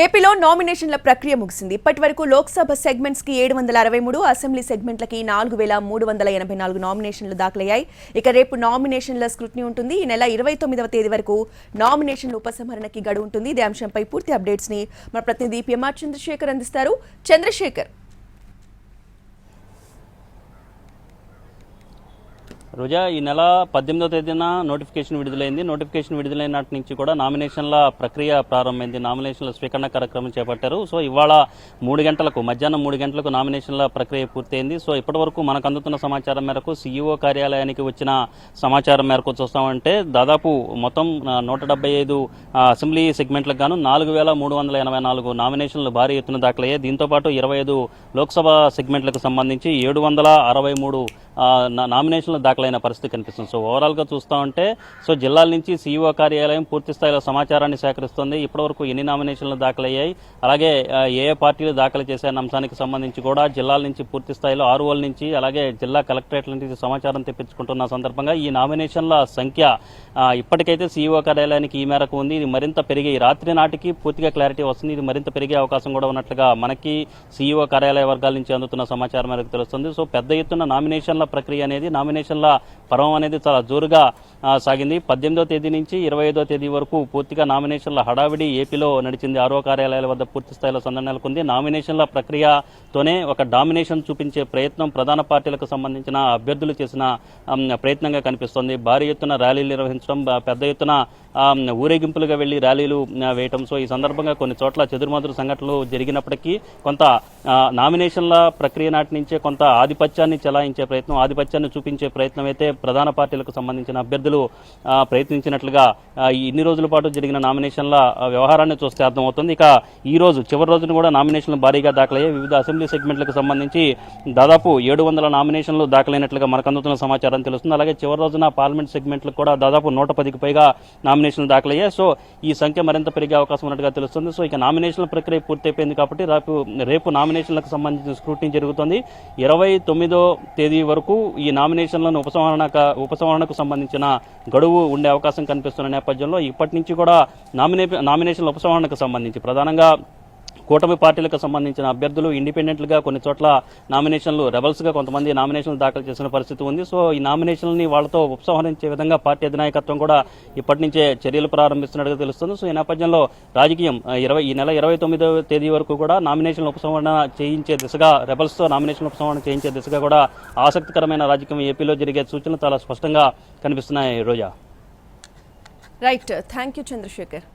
ఏపీలో నామినేషన్ల ప్రక్రియ ముగిసింది. ఇప్పటి వరకు లోక్సభ సెగ్మెంట్స్ కి 763, అసెంబ్లీ సెగ్మెంట్లకి 4384 నామినేషన్లు దాఖలయ్యాయి. ఇక రేపు నామినేషన్ల స్క్రూటినీ ఉంటుంది. ఈ నెల 29వ తేదీ వరకు నామినేషన్ల ఉపసంహరణకి గడువు ఉంటుంది. ఇదే అంశంపై పూర్తి అప్డేట్స్ ని మన ప్రతినిధి పిఎంఆర్ చంద్రశేఖర్ అందిస్తారు. చంద్రశేఖర్, రోజా, ఈ నెల 18వ తేదీన నోటిఫికేషన్ విడుదలైంది. నోటిఫికేషన్ విడుదలైన నాటి నుంచి కూడా నామినేషన్ల ప్రక్రియ ప్రారంభమైంది. నామినేషన్ల స్వీకరణ కార్యక్రమం చేపట్టారు. సో ఇవాళ మధ్యాహ్నం 3 గంటలకు నామినేషన్ల ప్రక్రియ పూర్తయింది. సో ఇప్పటి వరకు మనకు అందుతున్న సమాచారం మేరకు సీఈఓ కార్యాలయానికి వచ్చిన సమాచారం మేరకు చూస్తామంటే దాదాపు మొత్తం 175 అసెంబ్లీ సెగ్మెంట్లకు గాను 4384 నామినేషన్లు భారీ ఎత్తున దాఖలయ్యాయి. దీంతోపాటు 25 లోక్సభ సెగ్మెంట్లకు సంబంధించి 763 నామినేషన్లు దాఖలైన పరిస్థితి కనిపిస్తుంది. సో ఓవరాల్గా చూస్తూ ఉంటే జిల్లాల నుంచి సీఈఓ కార్యాలయం పూర్తి స్థాయిలో సమాచారాన్ని సేకరిస్తుంది. ఇప్పటివరకు ఎన్ని నామినేషన్లు దాఖలయ్యాయి, అలాగే ఏ పార్టీలు దాఖలు చేశాయన్న అంశానికి సంబంధించి కూడా జిల్లాల నుంచి పూర్తి స్థాయిలో ఆర్ఓల నుంచి అలాగే జిల్లా కలెక్టరేట్ల నుంచి సమాచారం తెప్పించుకుంటున్న సందర్భంగా ఈ నామినేషన్ల సంఖ్య ఇప్పటికైతే సీఈఓ కార్యాలయానికి ఈ మేరకు ఉంది. ఇది మరింత పెరిగి రాత్రి నాటికి పూర్తిగా క్లారిటీ వస్తుంది. ఇది మరింత పెరిగే అవకాశం కూడా ఉన్నట్లుగా మనకి సీఈఓ కార్యాలయ వర్గాల నుంచి అందుతున్న సమాచారం మేరకు తెలుస్తుంది. సో పెద్ద ఎత్తున నామినేషన్ల ప్రక్రియ అనేది నామినేషన్ల పర్వం అనేది చాలా జోరుగా సాగింది. 18వ తేదీ నుంచి 25వ తేదీ వరకు పూర్తిగా నామినేషన్ల హడావిడి ఏపీలో నడిచింది. ఆరో కార్యాలయాల వద్ద పూర్తి స్థాయిలో సందడి నెలకొంది. నామినేషన్ల ప్రక్రియతోనే ఒక డామినేషన్ చూపించే ప్రయత్నం ప్రధాన పార్టీలకు సంబంధించిన అభ్యర్థులు చేసిన ప్రయత్నంగా కనిపిస్తోంది. భారీ ఎత్తున ర్యాలీలు నిర్వహించడం, పెద్ద ఎత్తున ఊరేగింపులుగా వెళ్లి ర్యాలీలు వేయటం. సో ఈ సందర్భంగా కొన్ని చోట్ల చెదురుమదురు సంఘటనలు జరిగినప్పటికీ కొంత నామినేషన్ల ప్రక్రియ నాటి నుంచే కొంత ఆధిపత్యాన్ని చెలాయించే ప్రయత్నం, ఆధిపత్యాన్ని చూపించే ప్రయత్నం అయితే ప్రధాన పార్టీలకు సంబంధించిన అభ్యర్థులు ప్రయత్నించినట్లుగా ఇన్ని రోజుల పాటు జరిగిన నామినేషన్ల వ్యవహారాన్ని చూస్తే అర్థమవుతుంది. ఇక ఈ రోజు చివరి రోజున కూడా నామినేషన్లు భారీగా దాఖలయ్యాయి. వివిధ అసెంబ్లీ సెగ్మెంట్లకు సంబంధించి దాదాపు 700 నామినేషన్లు దాఖలైనట్లుగా మనకు అందుతున్న సమాచారం తెలుస్తుంది. అలాగే చివరి రోజున పార్లమెంట్ సెగ్మెంట్లకు కూడా దాదాపు 110కి పైగా నామినేషన్లు దాఖలయ్యాయి. సో ఈ సంఖ్య మరింత పెరిగే అవకాశం ఉన్నట్టుగా తెలుస్తుంది. సో ఇక నామినేషన్ల ప్రక్రియ పూర్తయిపోయింది కాబట్టి రేపు నామినేషన్లకు సంబంధించిన స్క్రూటినీ జరుగుతుంది. 29వ తేదీ వరకు ఈ నామినేషన్లను ఉపసంహరణకు సంబంధించిన గడువు ఉండే అవకాశం కనిపిస్తున్న నేపథ్యంలో ఇప్పటి నుంచి కూడా నామినేషన్ల ఉపసంహరణకు సంబంధించి ప్రధానంగా కూటమి పార్టీలకు సంబంధించిన అభ్యర్థులు ఇండిపెండెంట్లుగా కొన్ని చోట్ల నామినేషన్లు రెబల్స్గా కొంతమంది నామినేషన్లు దాఖలు చేసిన పరిస్థితి ఉంది. సో ఈ నామినేషన్లని వాళ్ళతో ఉపసంహరించే విధంగా పార్టీ అధినాయకత్వం కూడా ఇప్పటి నుంచే చర్యలు ప్రారంభిస్తున్నట్టుగా తెలుస్తుంది. సో ఈ నేపథ్యంలో రాజకీయం ఈ నెల 29వ తేదీ వరకు కూడా నామినేషన్ల ఉపసంహరణ చేయించే దిశగా, రెబల్స్తో నామినేషన్ల ఉపసంహరణ చేయించే దిశగా కూడా ఆసక్తికరమైన రాజకీయం ఏపీలో జరిగే సూచనలు చాలా స్పష్టంగా కనిపిస్తున్నాయి. రోజా, రైట్, థ్యాంక్ యూ చంద్రశేఖర్.